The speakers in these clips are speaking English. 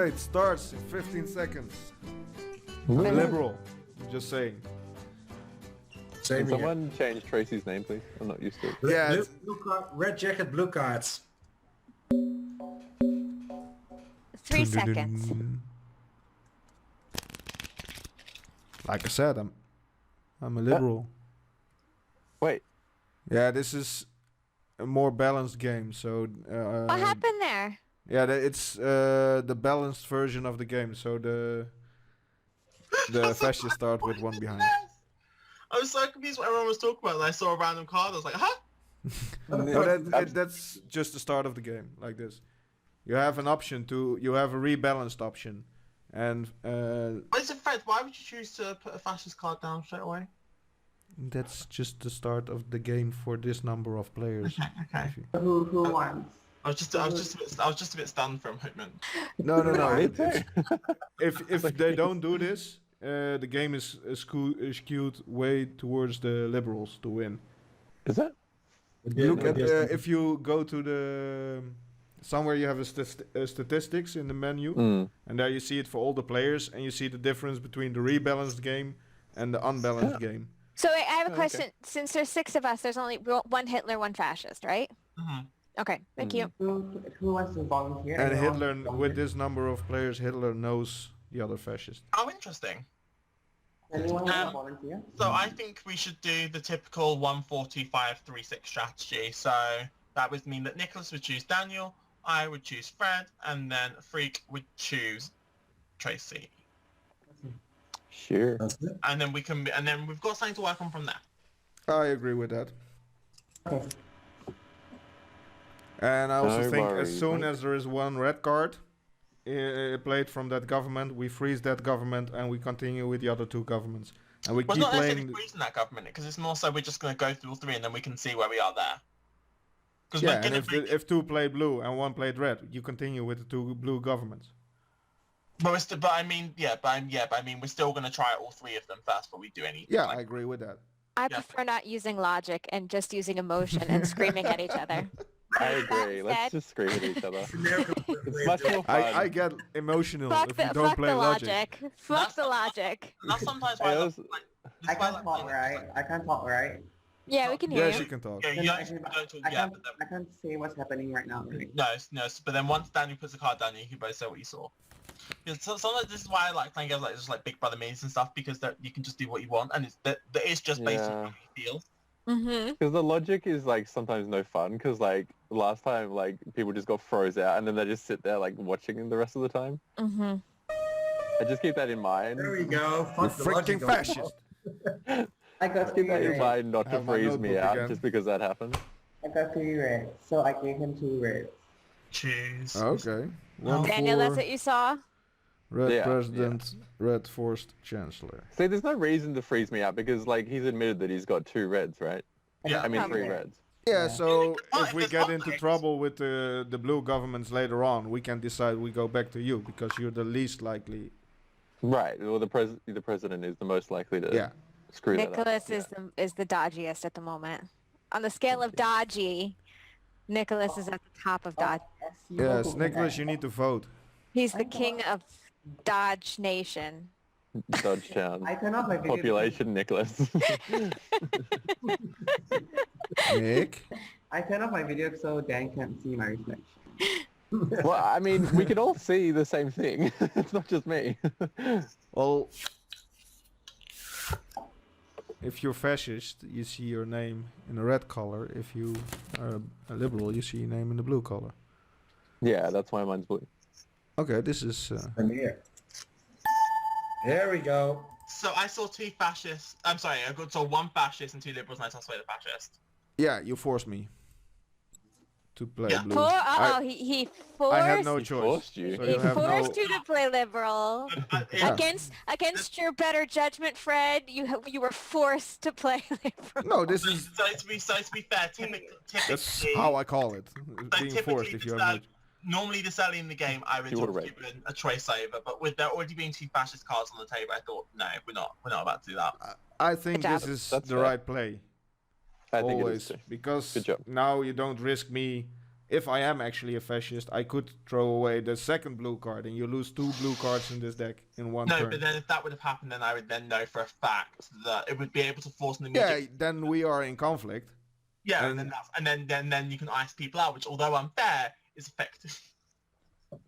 Okay, it starts in 15 seconds. I'm Ooh. liberal. Just saying. Same Can here. someone change Tracy's name, please? I'm not used to it. Blue, Yeah, blue, it's- blue card, red jacket, blue cards. 3 seconds. Like I said, I'm a liberal. Wait, Yeah, this is a more balanced game. So What happened there? yeah, it's the balanced version of the game. So the fascists start with one behind. I was so confused what everyone was talking about. And I saw a random card. I was like, huh? No, that's just the start of the game. Like this, you have an option to you have a rebalanced option, and But it's a Fred. Why would you choose to put a fascist card down straight away? that's just the start of the game for this number of players. Okay. If you- Who won? I was just a bit stunned from Hootman. No, no, no. me it- too. if they don't do this, the game is skewed way towards the liberals to win. Is that? Look at if you go to the somewhere you have a statistics in the menu, and there you see it for all the players, and you see the difference between the rebalanced game and the unbalanced game. So wait, I have a Okay. question. Since there's 6 of us, there's only one Hitler, one fascist, right? Mm-hmm. Okay, thank you. Who wants to volunteer? And Anyone Hitler, want to with volunteer? this number of players, Hitler knows the other fascist. Oh, interesting. Anyone want to Um, volunteer? So I think we should do the typical 1-4-2-5-3-6 strategy. So that would mean that Nicholas would choose Daniel, I would choose Fred, and then Freak would choose Tracy. Sure. That's it. And then we've got something to work on from there. I agree with that. Okay. And I also No think as worries, soon mate. as there is one red card played from that government, we freeze that government and we continue with the other two governments. And we Well, keep not necessarily playing. freezing that government, because it's more so we're just going to go through all three and then we can see where we are there. Because Yeah, we're and going if, to if two played blue and one played red, you continue with the two blue governments. but I mean, we're still going to try all three of them first before we do anything. Yeah, like- I agree with that. I Yeah. prefer not using logic and just using emotion and screaming at each other. I agree. Let's said- just scream at each other. American way It's of much doing more it. fun. I get emotional Fuck if the, you don't fuck play the logic. logic. Fuck the logic. That's sometimes why Hey, I those- love, like, I that's why can't like talk, playing- right? I can't talk, right? Yeah, we can hear Yes, you. you can talk. Yeah, Then you I don't, can- you don't talk, I yeah, can't, but then, I can't say what's happening right now. Right? no, but then once Daniel puts a card down, you can both say what you saw. Yeah, so sometimes this is why I like playing games like just like Big Brother Minis and stuff, because you can just do what you want, and that is just based on Yeah. how you feel. Mm-hmm. Because the logic is like sometimes no fun. Because like last time, like people just got froze out and then they just sit there like watching the rest of the time. Mm-hmm. I just keep that in mind. There we go. You Fuck the logic freaking of it. fascist. I got Just three keep that in red. mind not to Have my freeze me notebook out again. just because that happened. I got 3 red, so I gave him 2 red. Choose. Okay. One Daniel, for that's what you saw? red Yeah, president, red forced chancellor. See, there's no reason to freeze me out because like he's admitted that he's got 2 reds, right? Yeah. I mean Probably. 3 reds. Yeah, Yeah. so Well, if we there's get one into thing. trouble with the blue governments later on, we can decide we go back to you because you're the least likely. Right. Well, the president is the most likely to Yeah. screw that up. Nicholas Yeah. is the dodgiest at the moment. On the scale of dodgy, Nicholas is at the top of dodge. Yes, Nicholas, you need to vote. He's the king of Dodge Nation. Dodgetown. I turned off my video. Population, Nicholas. Nick? I turned off my video so Dan can't see my reflection. Well, I mean, we can all see the same thing. It's not just me. Well, if you're fascist, you see your name in the red color. If you are a liberal, you see your name in the blue color. Yeah, that's why mine's blue. Okay, this is... I'm here. There we go. So I saw two fascists. I'm sorry, saw one fascist and two liberals, and I saw the fascist. yeah, you forced me to play Yeah. blue. He forced. I had no He choice. forced you. So He you have forced no... you to play liberal. Yeah. Against your better judgment, Fred. You were forced to play liberal. No, this is... So to be fair, typically, That's how I call it. Being typically forced if you this have early- normally this early in the game, I would You have would've read. given a choice over, but with there already being two fascist cards on the table, I thought, no, we're not about to do that. no... I think Good job. this is That's the fair. right play. I think it is Always. too. Because Good job. now you don't risk me if I am actually a fascist, I could throw away the second blue card, and you lose 2 blue cards in this deck in one No, turn. but then if that would have happened, then I would then know for a fact that it would be able to force an Yeah, immediate. then we are in conflict. Yeah, and- and then you can ice people out, which although unfair, is effective.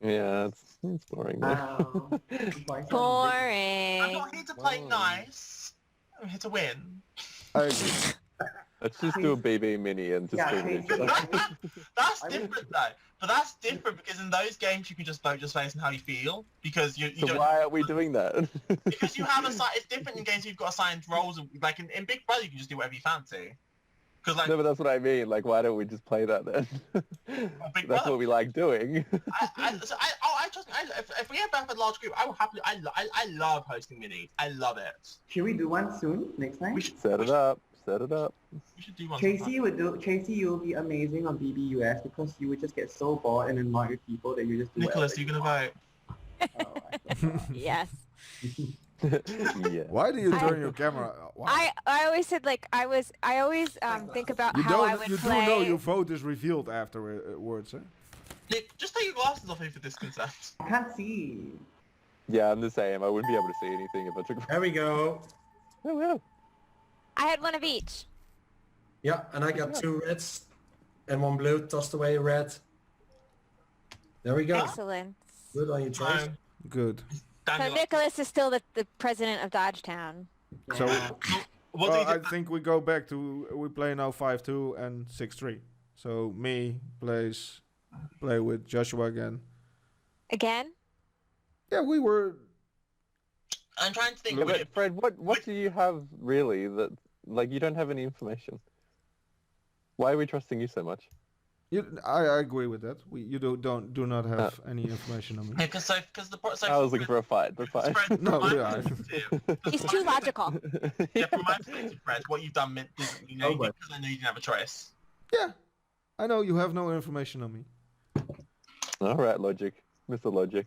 Yeah, it's boring. though. Wow. I'm Boring. not here to play Whoa. nice. I'm here to win. I agree. Let's just do a BB mini and just Yeah, do it. Tracy. That's different though. But that's different because in those games you can just vote just based on how you feel because you So don't. why are we doing that? Because you have it's different in games you've got assigned roles and like in Big Brother you can just do whatever you fancy. Because like No, but that's what I mean. Like, why don't we just play that then? Big That's Brother, what we like doing. I trust me. If we ever have a large group, I will happily. I love hosting minis. I love it. Should we do one soon, next time? We should Set it up. Set it up. We should do one. Tracy, you'll be amazing on BBUS because you would just get so bored and annoyed with people that you just do Nicholas, whatever you gonna vote? want. Oh, I forgot. Yes. Yeah. Why do you turn your camera? Wow. I always said like I always think about you how I don't. would You play. do know your vote is revealed afterwards, eh? Nick, just take your glasses off for this consent. I can't see. Yeah, I'm the same. I wouldn't be able to see anything if I took. There we go. Oh, yeah. I had one of each. Yeah, and I got 2 reds and 1 blue. Tossed away a red. There we go. Excellent. Good on your choice. Good. So Daniel, Nicholas is still the president of Dodgetown. So what do you I think? think we go back to we play now 5-2 and 6-3. So me play with Joshua again. Again? Yeah, we were. I'm trying to think. Yeah, would but it- Fred, what do you have really that like you don't have any information? Why are we trusting you so much? I agree with that. You do not have any information on me. Yeah, because the I was looking for a fight, but fine. No, from we my are. perspective- He's too logical. Yeah, from my perspective, Fred, what you've done doesn't mean anything but- because I know you didn't have a choice. Yeah, I know you have no information on me. All right, Logic, Mr. Logic.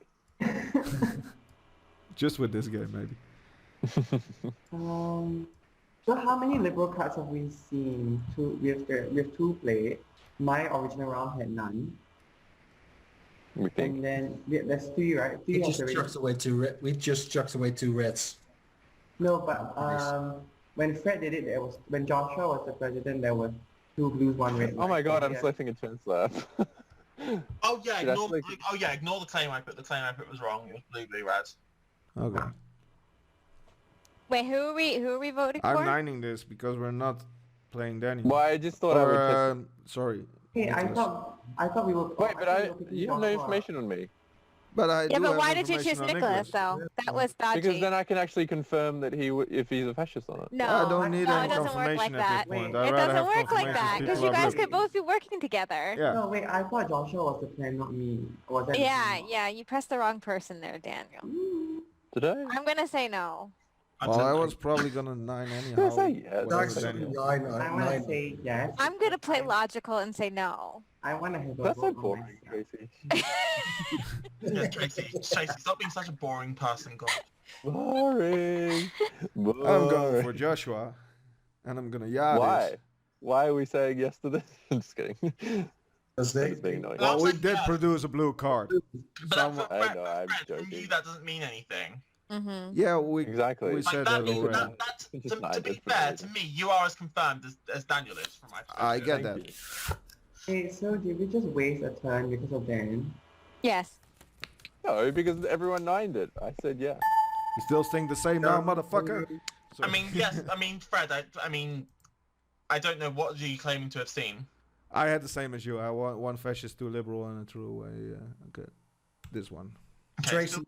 Just with this game, maybe. So how many liberal cards have we seen? We have 2 played. My original round had none. We think. And then there's 3, right? 3 We has just already. chucked away 2 red. We just chucked away 2 reds. No, but when Fred did it, there was when Joshua was the president, there was 2 blues, 1 red. Oh my God, I'm Yeah. selecting a Chancellor. Oh yeah, Did I ignore. select- Oh yeah, ignore the claim I put. The claim I put was wrong. It was blue, red. Okay. Wait, who are we voting I'm for? nining this because we're not playing Danny. Well, I just thought I would. Or, Test... sorry. Hey, I Nicholas. thought we were. Wait, but thought we were picking you have no Joshua. information on me But I Yeah, do but have why did you choose information on Nicholas though? That was dodgy. because then I can actually confirm that if he's a fascist or not. No, I don't need no, any it doesn't work confirmation like at that. this point. Wait, I'd It rather doesn't have work like confirmation that if because people you are guys blue. could both be working together. Yeah. No, wait, I thought Joshua was the plan, not me. Was that Yeah, me? yeah, you pressed the wrong person there, Daniel. Did I? I'm gonna say no. Well, I was probably gonna 9 anyhow. say yes? whatever Dark Daniel. 9, I want to say yes. I'm gonna play logical and say no. I want to have a That's so vote on boring, myself. Tracy. Yeah, Tracy, stop being such a boring person, God. Boring. Boring. I'm going for Joshua, and I'm gonna yeah. Why? Why are we saying yes to this? I'm just kidding. Because That's being annoying. Well, we Looks like did yes. produce a blue card. But Someone- I know, I'm Fred, from you, joking. that doesn't mean anything. Mm-hmm. Yeah, we Exactly. we Like, said that that means already. that's, Just to be neither for fair, me. to me, you are as confirmed as Daniel is from my perspective. I get Thank that. you. Hey, so did we just waste a turn because of Dan? Yes. No, because everyone nined it. I said yeah. You still think the same now, motherfucker? So- I mean, yes, I mean, Fred, I mean, I don't know what are you claiming to have seen. I had the same as you. I want 1 fascist, 2 liberal, and I threw away. Okay, this one. Okay, Tracy,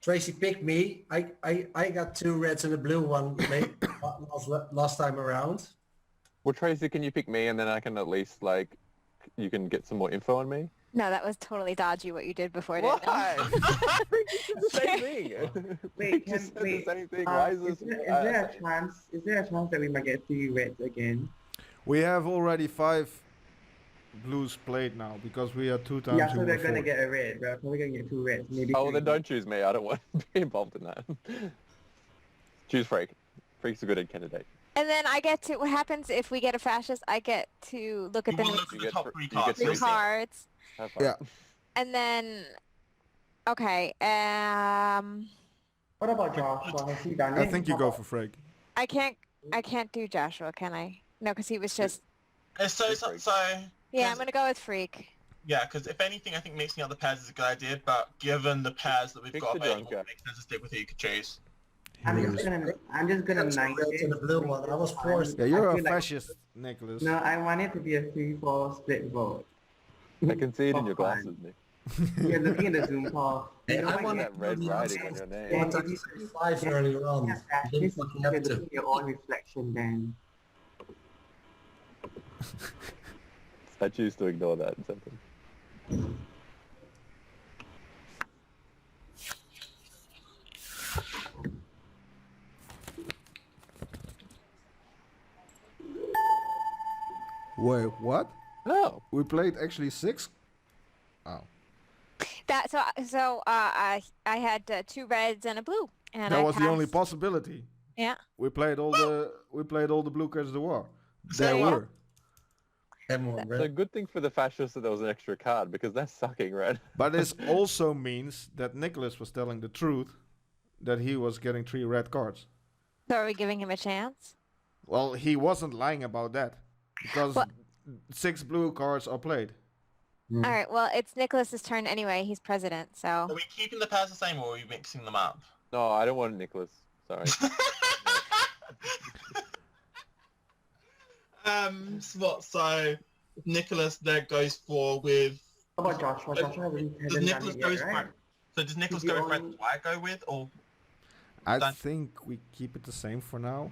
Tracy picked me. I got 2 reds and a blue one last time around. Well, Tracy, can you pick me and then I can at least like, you can get some more info on me? No, that was totally dodgy what you did before, Daniel. Why? the same thing. Wait, just said wait. the same thing. Why is Is this? there a chance? Is there a chance that we might get 3 reds again? We have already 5 blues played now because we had 2 times. Yeah, we so were they're gonna 4. get a red. We're probably gonna get 2 reds. Maybe. Oh, 3. then don't choose me. I don't want to be involved in that. Choose Freak. Freak's a good candidate. And then I get to, what happens if we get a fascist? I get to look at You the will next look at You the get top fr- three you get cards. free three You'll see. cards. Have fun. Yeah. And then, okay, What about Joshua? Has he done it? I think you How go about- for Freg. I can't do Joshua, can I? No, because he was just, So yeah, I'm Cause- going to go with Freak. yeah, because if anything, I think mixing up the pairs is a good idea. But given the pairs that we've Pick got the available, Junker. it makes sense to stick with who you could choose. I'm Here's- just gonna That's knight red it. and the blue one. I was forced. Yeah, you're I a feel like- fascist, Nicholas. No, I want it to be a 3-4 split vote. I can see it in your For fun. glasses, Nick. You're looking at the Zoom call. Hey, You know I what? want That red writing on your name. I wanted to say 5 earlier on. Yeah, I didn't fascist, fucking you're have to. looking at your own reflection then. I choose to ignore that sentence. Wait, what? Oh. We played actually 6? Oh. That I had 2 reds and a blue, and That I was the only passed. possibility. Yeah. We played all the blue cards there were. So There what? were. And more The red. good thing for the fascists that there was an extra card because they're sucking red. But this also means that Nicholas was telling the truth that he was getting 3 red cards. So are we giving him a chance? Well, he wasn't lying about that because What? 6 blue cards are played. All right. Well, it's Nicholas's turn anyway. He's president, so. Are we keeping the pairs the same, or are we mixing them up? No, I don't want Nicholas. Sorry. So Nicholas there goes for with. How about Joshua? Joshua hasn't Does done Nicholas it go yet, with right? Fred? So does Nicholas He's the go with Fred? only- Do I go with, or I Done. think we keep it the same for now.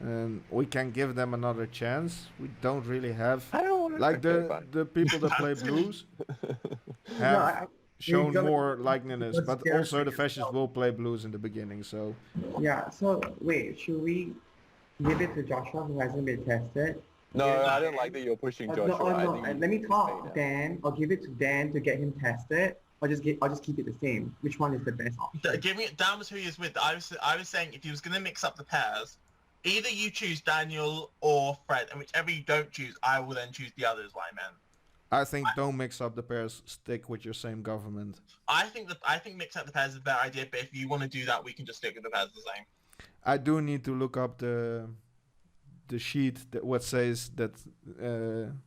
And we can give them another chance. We don't really have I don't want to. like the people that play blues have No, I, shown gotta- more likeliness, let's but dare also the yourself. fascists will play blues in the beginning. So yeah, so wait, should we give it to Joshua who hasn't been tested? No, Yeah. I don't like that you're pushing No, Joshua. I no, think let me you talk, stay down. Dan. I'll give it to Dan to get him tested. I'll just keep it the same. Which one is the best option? giving it down was who he is with? I was saying if he was going to mix up the pairs, either you choose Daniel or Fred, and whichever you don't choose, I will then choose the other. Is what I meant. I think don't mix up the pairs. Stick with your same government. I think mix up the pairs is a better idea. But if you want to do that, we can just stick with the pairs the same. I do need to look up the sheet that what says that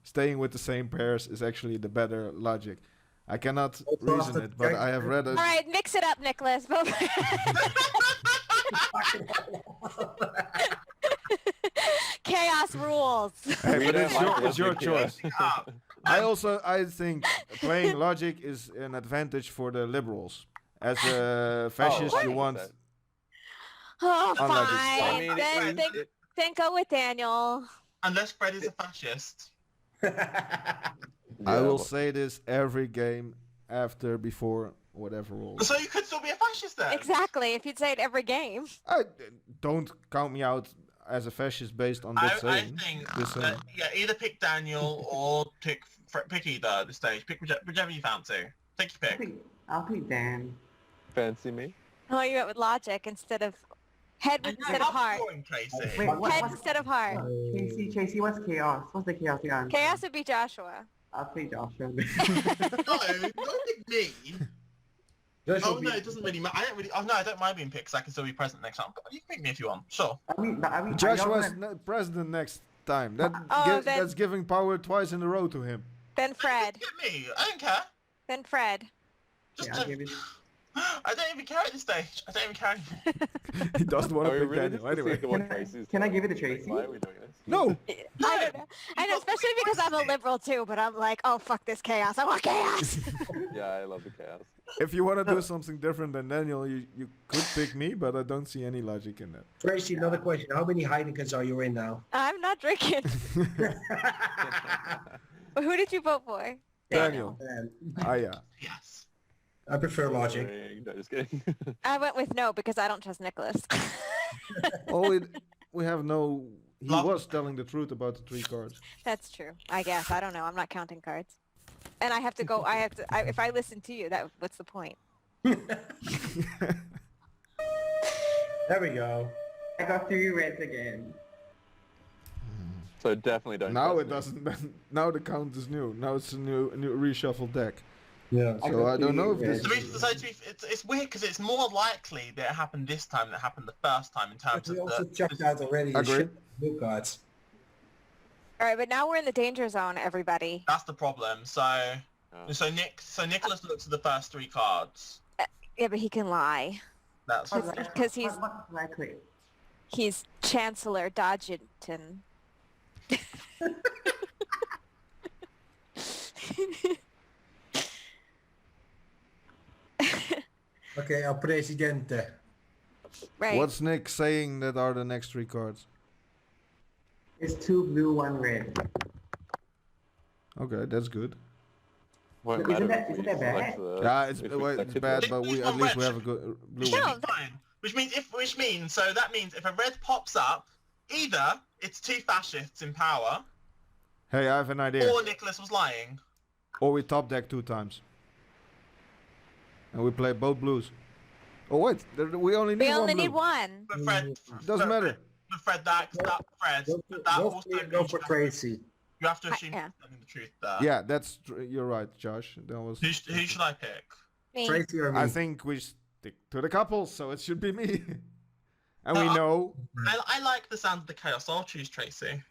staying with the same pairs is actually the better logic. I cannot Also reason after it, but I have read it. All right, mix it up, Nicholas. Vote. Chaos rules. Hey, We but don't it's like your, it's your logic here. choice. Up. I think playing logic is an advantage for the liberals. As a fascist, you want. Oh, Unlike fine. it's- I mean, then, then go with Daniel. Unless Fred is a fascist. I will say this every game, after, before, whatever rules. So you could still be a fascist then. Exactly. If you'd say it every game. Don't count me out as a fascist based on I this saying. think This saying. that, yeah, either pick Daniel or pick either at this stage. Pick whichever you fancy. Take your pick. I'll pick Dan. Fancy me? Oh, you went with logic instead of head instead of heart. Scoring, Tracy. Wait, Head what's instead of heart. Tracy, what's chaos? What's the chaos again? Chaos would be Joshua. I'll pick Joshua. No, don't pick me. Joshua Oh no, it doesn't really matter. I don't really. Oh no, I don't mind being picked 'cause I can still be present next time. You can pick me if you want. Sure. Joshua's president next time. Oh, then- That's giving power twice in a row to him. Then Fred. Get me. I don't care. Then Fred. Just Yeah, I'll give it. I don't even care at this stage. I don't even care. He doesn't want Are to we pick really Daniel just anyway. proceed to what Tracy's Can I doing? give it to Tracy? Why are we doing this? No, I don't know. I know, especially because I'm a liberal too, but I'm like, oh, fuck this chaos. I want chaos. Yeah, I love the chaos. if you want to do something different than Daniel, you could pick me, but I don't see any logic in that. Tracy, another question. How many Heinekens are you in now? I'm not drinking. Who did you vote for? Daniel. And Ah, yeah. Yes. I prefer logic. No, just kidding. I went with no because I don't trust Nicholas. Oh, we have no. He Love- was telling the truth about the 3 cards. That's true. I guess. I don't know. I'm not counting cards. And I have to go. If I listen to you, what's the point? There we go. I got 3 reds again. So definitely don't. Now trust it me. doesn't. Now the count is new. Now it's a new reshuffled deck. Yeah. I So got I don't 3 know if this reds. To be, is. so to be, it's weird because it's more likely that it happened this time than it happened the first time in But terms we of also the. checked out already a Agreed. shit blue cards. All right, but now we're in the danger zone, everybody. That's the problem. So Nicholas looks at the first 3 cards. Yeah, but he can lie. That's Because he's What can I click? he's Chancellor Dodgington. Okay, El Presidente. Right. What's Nick saying that are the next 3 cards? It's 2 blue, 1 red. Okay, that's good. Won't Isn't matter that- if isn't we that bad? select the- Yeah, it's if we well, select it's it bad, then. but we at least we have a good blue Should one. be fine. Which means so that means if a red pops up, either it's 2 fascists in power, Hey, I have an idea. or Nicholas was lying. Or we top deck 2 times. And we play both blues. Oh wait, we only need we one only blue. need one. But Fred, Doesn't matter. But Fred, that Fred, Go that for, also go means for Tracy. you have to assume yeah. he's telling the truth there. Yeah, that's you're right, Josh. That was. Who should I pick? Me. Tracy or me? I think we stick to the couples, so it should be me. And we No, know. I like the sound of the chaos. So I'll choose Tracy.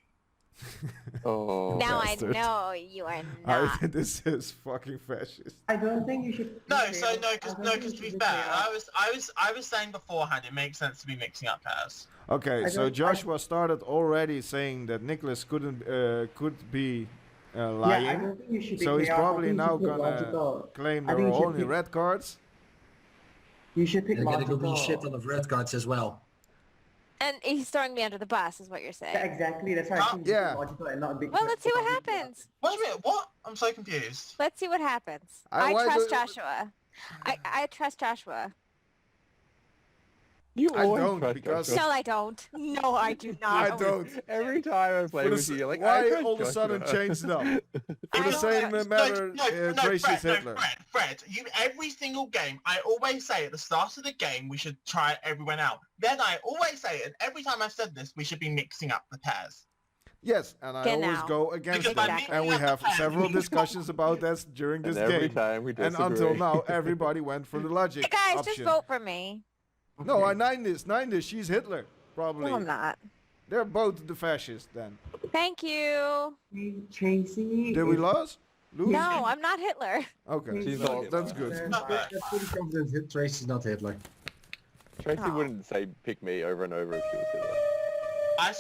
Oh. Now bastard. I know you are I not. think this is fucking fascist. I don't think you should. No, pick so chaos. no, I because don't no, think because you to be should fair, pick chaos. I was saying beforehand it makes sense to be mixing up pairs. Okay, I so don't- Joshua started already saying that Nicholas could be lying. Yeah, I don't think you should pick So he's chaos. I probably think you now should pick gonna logical. claim I there think are you should only pick- red cards. You should pick You're getting a logical. little shit on the red cards as well. And he's throwing me under the bus, is what you're saying. Yeah, exactly. That's why I think you should Yeah. pick logical and not big. Well, let's see what happens. Wait a minute, what? I'm so confused. Let's see what happens. I- I why trust do- Joshua. I trust Joshua. You I always don't, trust because- Joshua. No, I don't. No, I do not. I don't. Every time I play For the with you, s- you're like, why I trust all of a sudden Joshua. changed it up? For I the don't same know. matter, Tracy's Fred, Hitler. Fred, you every single game, I always say at the start of the game we should try everyone out. Then I always say, and every time I've said this, we should be mixing up the pairs. Yes, and I Genau. always go against Because it. by Exactly. And we mixing up have the pairs, several we- discussions about this during this And every game. time we And disagree. until now, everybody went for the logic Hey, guys, option. just vote for me. No, I nine this. She's Hitler, probably. No, I'm not. They're both the fascists then. Thank you. Tracy. Did we is- lose? No, I'm not Hitler. Okay, She's so not that's Hitler. good. That's pretty confident that Tracy's not Hitler. Tracy Oh. wouldn't say pick me over and over if she was Hitler. I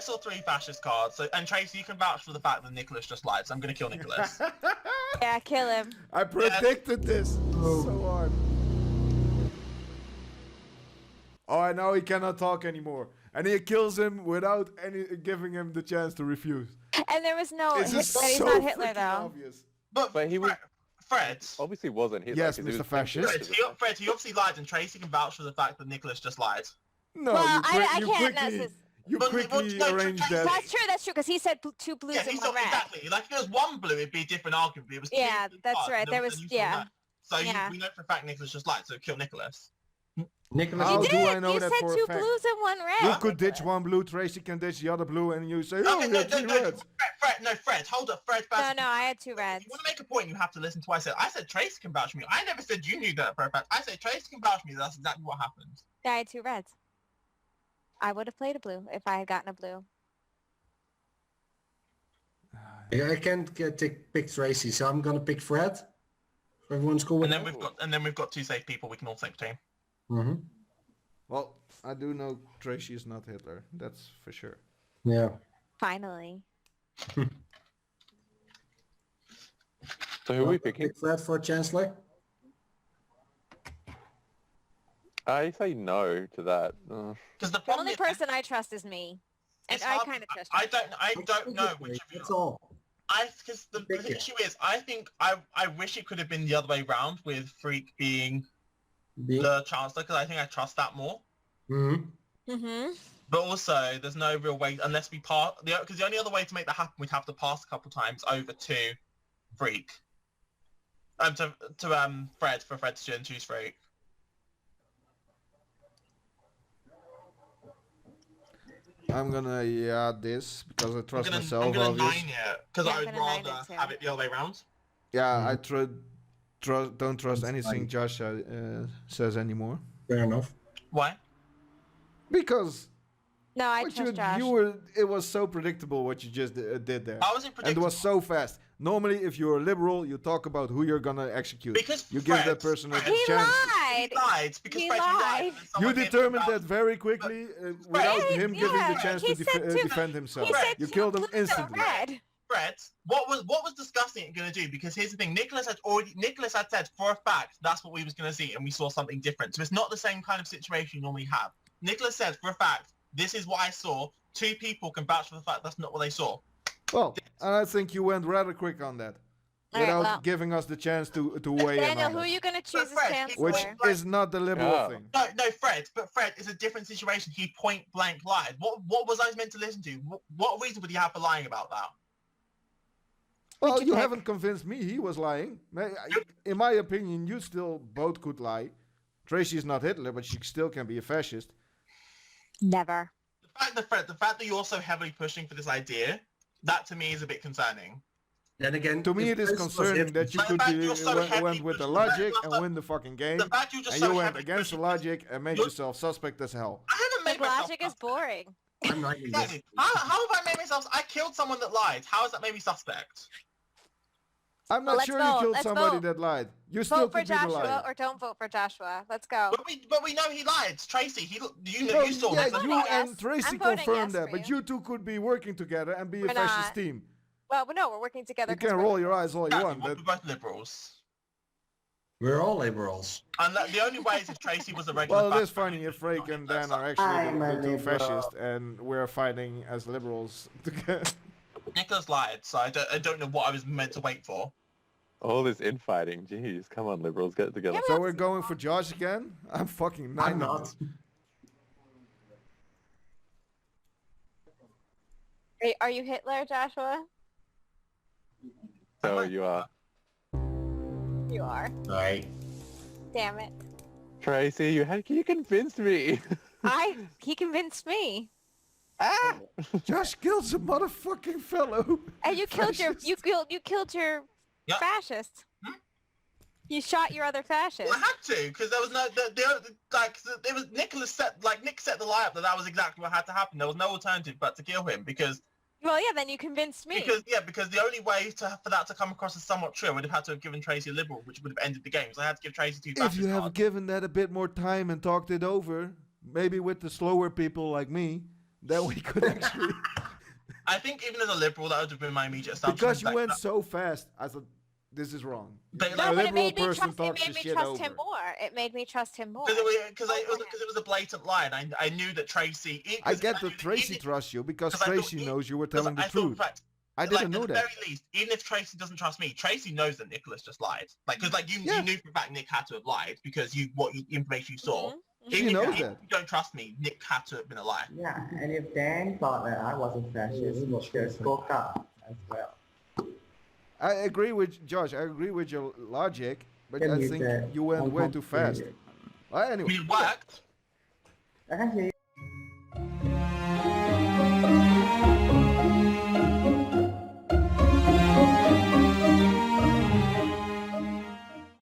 saw 3 fascist cards, so, and Tracy, you can vouch for the fact that Nicholas just lied, so I'm going to kill Nicholas. Yeah, kill him. I predicted this so hard. Oh, and now he cannot talk anymore. And he kills him without any giving him the chance to refuse. And there was no It's just Hitler. He's so not Hitler, freaking though. obvious. But he was Fred, obviously wasn't Hitler. Yes, 'cause he Mr. was Fascist. Fred, he obviously lied, and Tracy can vouch for the fact that Nicholas just lied. No, Well, you, I you can't quickly, necess- you But- quickly no, arranged Tracy- that. That's true, because he said 2 blues Yeah, and he's 1 not red. exactly. Like if there was 1 blue, it'd be a different argument. But it was 2 Yeah, blue that's cards, right. and There then was- you saw yeah. that. So Yeah. we know for a fact Nicholas just lied, so kill Nicholas. Nicholas. How You do did. I know you that said for a 2 fact? blues and 1 red. You could ditch one blue, Tracy can ditch the other blue, and you say, oh, Okay, we no, have 3 no, reds. Fred, hold up, Fred. No, First, no, I had 2 If reds. you want to make a point, you have to listen to what I said. I said Tracy can vouch for me. I never said you knew that for a fact. I said Tracy can vouch for me. That's exactly what happened. Yeah, I had 2 reds. I would have played a blue if I had gotten a blue. I can't pick Tracy, so I'm gonna pick Fred. Everyone's cool with And that? then we've got 2 safe people we can all take between. Mm-hmm. Well, I do know Tracy is not Hitler. That's for sure. Yeah. Finally. So who are we picking? Pick Fred for Chancellor. I say no to that. Because the The problem only is, person I trust is me. And it's I hard- kind of trust I you. don't know which of you. That's all. Because the Pick it. issue is, I think I wish it could have been the other way round with Freak being Being. the Chancellor, because I think I trust that more. Mm-hmm. Mm-hmm. But also, there's no real way unless we pass. Because the only other way to make that happen, we'd have to pass a couple times over to Freak. To Fred for Fred to choose Freak. I'm gonna this because I trust myself. I'm gonna obvious. 9 it because Yeah, I I'm would gonna 9 rather it too. have it the other way around. Yeah, I don't trust anything Josh says anymore. Fair enough. Why? Because No, I what trust Josh. it was so predictable what you just did there. I wasn't And it predictable. was so fast. Normally, if you're a liberal, you talk about who you're gonna execute. Because you give that Fred- person a Fred- He chance. lied. He lied because He Fred, you lied. lied. and You someone gave him determined about- that very quickly without Fred, him giving the yeah, chance he to said to- defend himself. He said You to killed him blue to instantly. red. Fred, what was disgusting going to do? Because here's the thing: Nicholas had said for a fact that's what we was going to see, and we saw something different. So it's not the same kind of situation you normally have. Nicholas said for a fact, "This is what I saw." 2 people can vouch for the fact that's not what they saw. Well, and I think you went rather quick on that. All right, Without well. giving us the chance to weigh in Daniel, on who are it. you gonna choose as Fred, chancellor? Which is not the liberal Yeah. thing. No, Fred. But Fred is a different situation. He point blank lied. What was I meant to listen to? What reason would he have for lying about that? Well, What'd you you pick? haven't convinced me he was lying. In my opinion, you still both could lie. Tracy's not Hitler, but she still can be a fascist. Never. The fact that you're so heavily pushing for this idea, that to me is a bit concerning. Then again, To me, if it is this was concerning it- that you Like, could fact be, you're so went heavily with the pushing logic that- and win the fucking game, The fact you just and so you went heavily against the pushing- logic and made You're- yourself suspect as hell. I haven't Like made myself. logic is boring. I'm not using Exactly. this. How have I made myself? I killed someone that lied. How has that made me suspect? I'm Well, not let's sure vote. you killed Let's somebody vote. that lied. You still Vote for could be the Joshua liar. or don't vote for Joshua. Let's go. But we know he lied. Tracy, you Well, saw yeah, that. you voting and yes. Tracy I'm voting confirmed yes that, for but you. you two could be working together and be a We're fascist not. team. Well, no, we're working together. You 'cause can we're roll your eyes all you Exactly, want, we're but both liberals. We're all liberals. And the only way is if Tracy was a regular. well, it is fact- funny if Frake and Dan are I'm actually a the two liberal. fascists, and we're fighting as liberals together. Nicholas lied, so I don't know what I was meant to wait for. All this infighting. Jeez, come on, liberals, get it together. Yeah, So we're going for Josh again? I'm fucking 9 I'm not. Are you Hitler, Joshua? So you are. You are. Right. Damn it. Tracy, you convinced me. He convinced me. Ah! Josh killed some motherfucking fellow. And you killed Fascist. you killed your Yeah. fascist. You shot your other fascist. Well, I had to because there was no it was Nicholas Nick set the lie up that was exactly what had to happen. There was no alternative but to kill him because Well, yeah, then you convinced me. because the only way for that to come across as somewhat true, I would have had to have given Tracy a liberal, which would have ended the game. So I had to give Tracy 2 If fascist you have cards. given that a bit more time and talked it over, maybe with the slower people like me, then we could actually... I think even as a liberal, that would have been my immediate assumption. because you That- went so fast, I thought, this is wrong. But, A no, but it liberal made me person trust. It talks made his me shit trust him over. more. It made me trust him more. Because it was a blatant lie, and I knew that Tracy. I get that Tracy trusts you because 'cause I thought Tracy he- knows you were because telling the I thought, in truth. fact, I didn't know at the that. very least, even if Tracy doesn't trust me, Tracy knows that Nicholas just lied. Because Yeah. you knew for a fact Nick had to have lied because information you saw. Mhm. She Even knows if that. you don't trust me, Nick had to have been a liar. Yeah, and if Dan thought that I was a fascist, he should have spoke up as well. I agree with Josh. I agree with your logic, but Can I you think say you went way too fast. uncomplicated? Well, I anyway, mean, it worked. I can hear you.